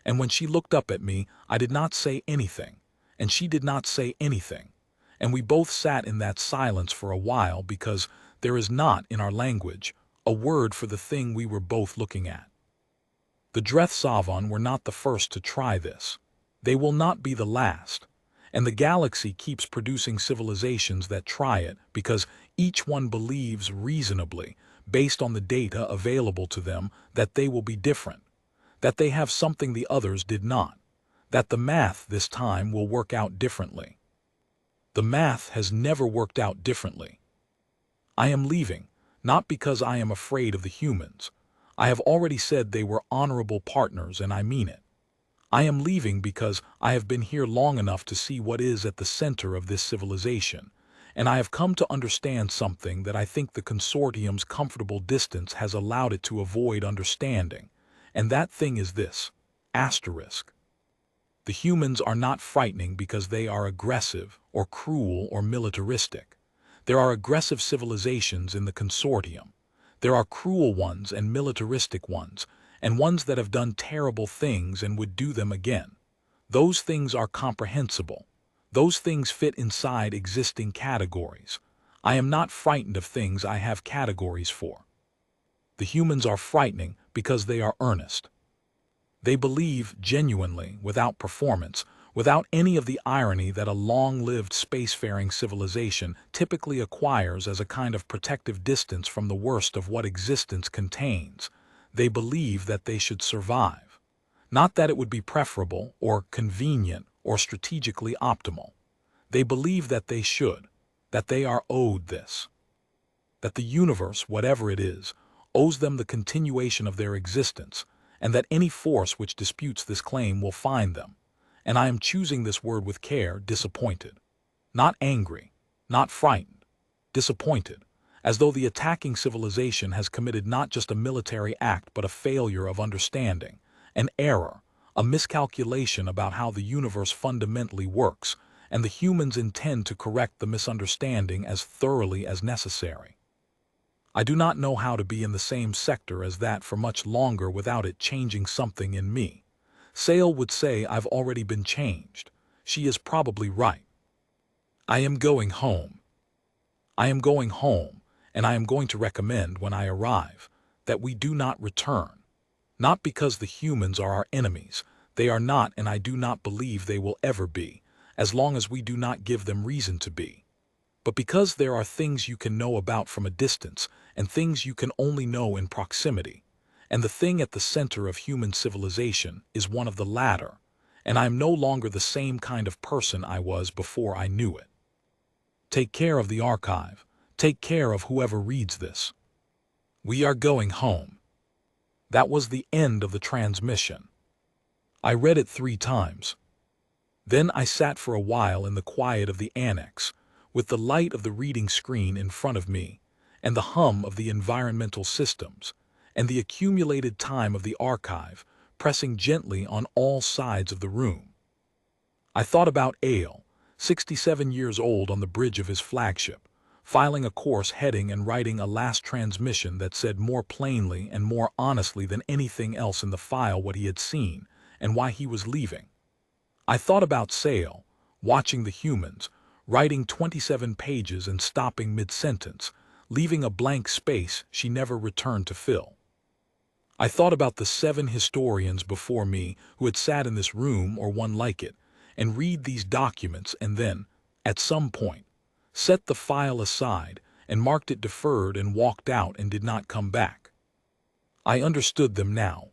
And when she looked up at me, I did not say anything, and she did not say anything. And we both sat in that silence for a while because there is not, in our language, a word for the thing we were both looking at. The Dreth Savan were not the first to try this. They will not be the last. And the galaxy keeps producing civilizations that try it because each one believes reasonably, based on the data available to them, that they will be different, that they have something the others did not, that the math this time will work out differently. The math has never worked out differently. I am leaving, not because I am afraid of the humans. I have already said they were honorable partners, and I mean it. I am leaving because I have been here long enough to see what is at the center of this civilization, and I have come to understand something that I think the consortium's comfortable distance has allowed it to avoid understanding, and that thing is this: asterisk. The humans are not frightening because they are aggressive or cruel or militaristic. There are aggressive civilizations in the consortium. There are cruel ones and militaristic ones, and ones that have done terrible things and would do them again. Those things are comprehensible. Those things fit inside existing categories. I am not frightened of things I have categories for. The humans are frightening because they are earnest. They believe genuinely, without performance, without any of the irony that a long-lived spacefaring civilization typically acquires as a kind of protective distance from the worst of what existence contains. They believe that they should survive. Not that it would be preferable or convenient or strategically optimal. They believe that they should, that they are owed this. That the universe, whatever it is, owes them the continuation of their existence, and that any force which disputes this claim will find them, and I am choosing this word with care, disappointed. Not angry, not frightened, disappointed, as though the attacking civilization has committed not just a military act but a failure of understanding, an error, a miscalculation about how the universe fundamentally works, and the humans intend to correct the misunderstanding as thoroughly as necessary. I do not know how to be in the same sector as that for much longer without it changing something in me. Sale would say I've already been changed. She is probably right. I am going home. I am going home, and I am going to recommend when I arrive that we do not return. Not because the humans are our enemies. They are not, and I do not believe they will ever be, as long as we do not give them reason to be. But because there are things you can know about from a distance and things you can only know in proximity, and the thing at the center of human civilization is one of the latter, and I am no longer the same kind of person I was before I knew it. Take care of the archive. Take care of whoever reads this. We are going home. That was the end of the transmission. I read it 3 times. Then I sat for a while in the quiet of the annex, with the light of the reading screen in front of me, and the hum of the environmental systems, and the accumulated time of the archive pressing gently on all sides of the room. I thought about Ale, 67 years old, on the bridge of his flagship, filing a course heading and writing a last transmission that said more plainly and more honestly than anything else in the file what he had seen and why he was leaving. I thought about Sale, watching the humans, writing 27 pages and stopping mid-sentence, leaving a blank space she never returned to fill. I thought about the 7 historians before me who had sat in this room or one like it, and read these documents and then, at some point, set the file aside and marked it deferred and walked out and did not come back. I understood them now.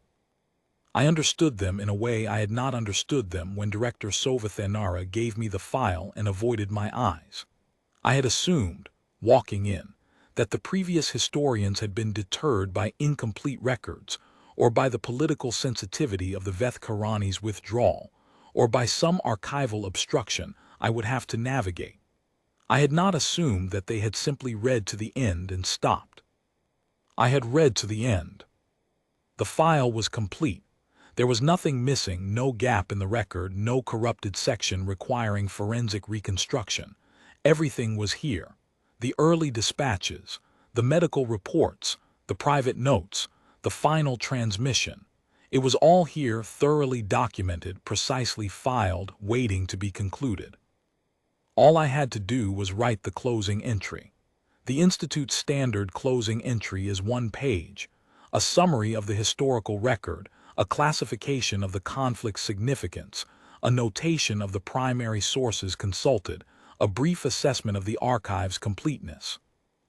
I understood them in a way I had not understood them when Director Sovathanara gave me the file and avoided my eyes. I had assumed, walking in, that the previous historians had been deterred by incomplete records, or by the political sensitivity of the Vethkarani's withdrawal, or by some archival obstruction I would have to navigate. I had not assumed that they had simply read to the end and stopped. I had read to the end. The file was complete. There was nothing missing, no gap in the record, no corrupted section requiring forensic reconstruction. Everything was here. The early dispatches, the medical reports, the private notes, the final transmission. It was all here, thoroughly documented, precisely filed, waiting to be concluded. All I had to do was write the closing entry. The Institute's standard closing entry is 1 page, a summary of the historical record, a classification of the conflict's significance, a notation of the primary sources consulted, a brief assessment of the archive's completeness.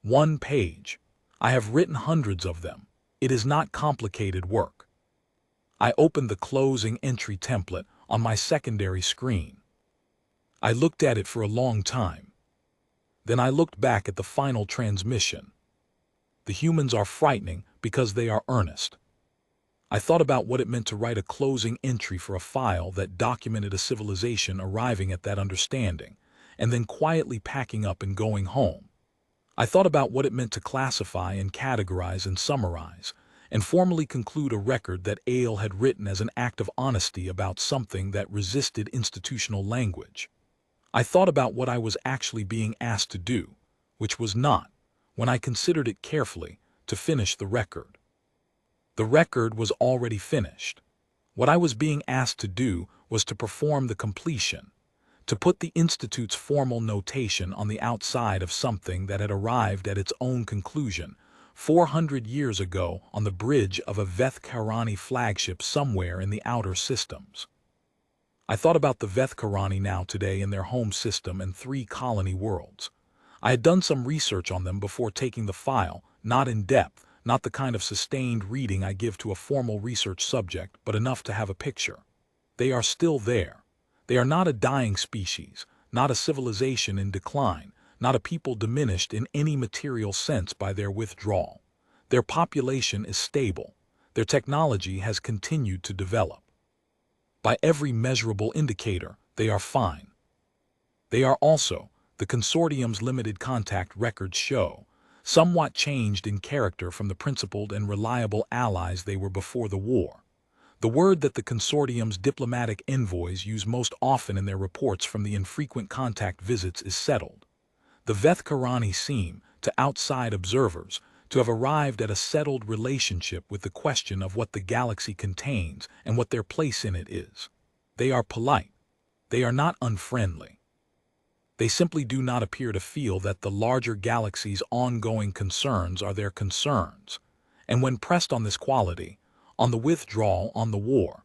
1 page. I have written hundreds of them. It is not complicated work. I opened the closing entry template on my secondary screen. I looked at it for a long time. Then I looked back at the final transmission. The humans are frightening because they are earnest. I thought about what it meant to write a closing entry for a file that documented a civilization arriving at that understanding, and then quietly packing up and going home. I thought about what it meant to classify and categorize and summarize, and formally conclude a record that Ale had written as an act of honesty about something that resisted institutional language. I thought about what I was actually being asked to do, which was not, when I considered it carefully, to finish the record. The record was already finished. What I was being asked to do was to perform the completion, to put the Institute's formal notation on the outside of something that had arrived at its own conclusion 400 years ago on the bridge of a Veth-Karani flagship somewhere in the outer systems. I thought about the Veth-Karani now today in their home system and 3 colony worlds. I had done some research on them before taking the file, not in depth, not the kind of sustained reading I give to a formal research subject, but enough to have a picture. They are still there. They are not a dying species, not a civilization in decline, not a people diminished in any material sense by their withdrawal. Their population is stable. Their technology has continued to develop. By every measurable indicator, they are fine. They are also, the consortium's limited contact records show, somewhat changed in character from the principled and reliable allies they were before the war. The word that the consortium's diplomatic envoys use most often in their reports from the infrequent contact visits is settled. The Veth-Karani seem, to outside observers, to have arrived at a settled relationship with the question of what the galaxy contains and what their place in it is. They are polite. They are not unfriendly. They simply do not appear to feel that the larger galaxy's ongoing concerns are their concerns, and when pressed on this quality, on the withdrawal, on the war,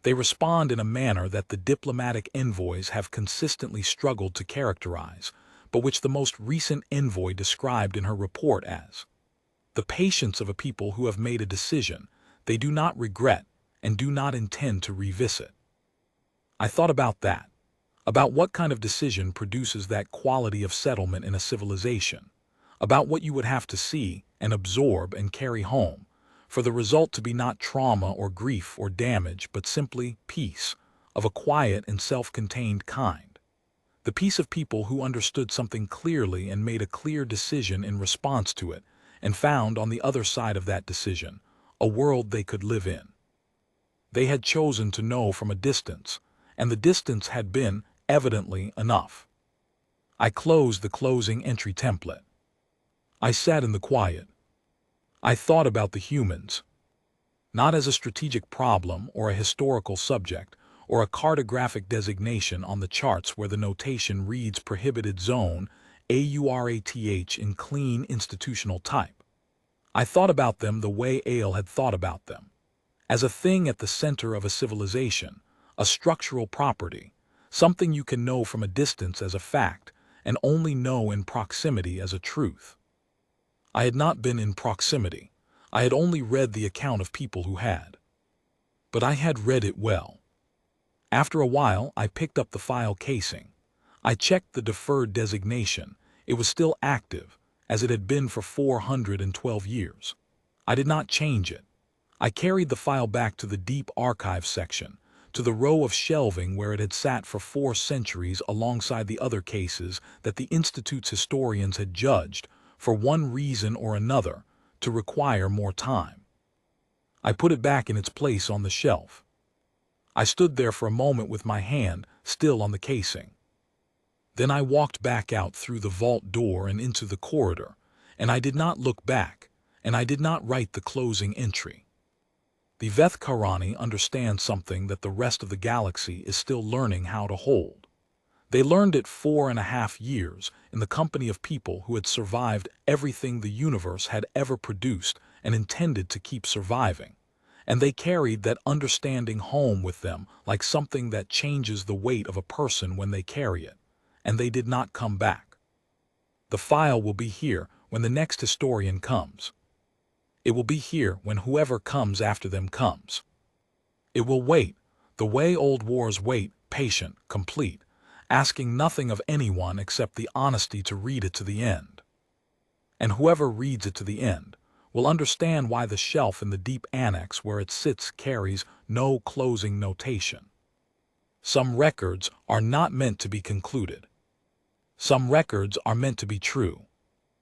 they respond in a manner that the diplomatic envoys have consistently struggled to characterize, but which the most recent envoy described in her report as the patience of a people who have made a decision they do not regret and do not intend to revisit. I thought about that, about what kind of decision produces that quality of settlement in a civilization, about what you would have to see and absorb and carry home, for the result to be not trauma or grief or damage, but simply peace, of a quiet and self-contained kind. The peace of people who understood something clearly and made a clear decision in response to it, and found on the other side of that decision a world they could live in. They had chosen to know from a distance, and the distance had been, evidently, enough. I closed the closing entry template. I sat in the quiet. I thought about the humans, not as a strategic problem or a historical subject or a cartographic designation on the charts where the notation reads prohibited zone AURATH in clean institutional type. I thought about them the way Ale had thought about them, as a thing at the center of a civilization, a structural property, something you can know from a distance as a fact and only know in proximity as a truth. I had not been in proximity. I had only read the account of people who had. But I had read it well. After a while, I picked up the file casing. I checked the deferred designation. It was still active, as it had been for 412 years. I did not change it. I carried the file back to the deep archive section, to the row of shelving where it had sat for 4 centuries alongside the other cases that the Institute's historians had judged, for one reason or another, to require more time. I put it back in its place on the shelf. I stood there for a moment with my hand still on the casing. Then I walked back out through the vault door and into the corridor, and I did not look back, and I did not write the closing entry. The Veth-Karani understand something that the rest of the galaxy is still learning how to hold. They learned it 4.5 years in the company of people who had survived everything the universe had ever produced and intended to keep surviving, and they carried that understanding home with them like something that changes the weight of a person when they carry it, and they did not come back. The file will be here when the next historian comes. It will be here when whoever comes after them comes. It will wait, the way old wars wait, patient, complete, asking nothing of anyone except the honesty to read it to the end. And whoever reads it to the end will understand why the shelf in the deep annex where it sits carries no closing notation. Some records are not meant to be concluded. Some records are meant to be true.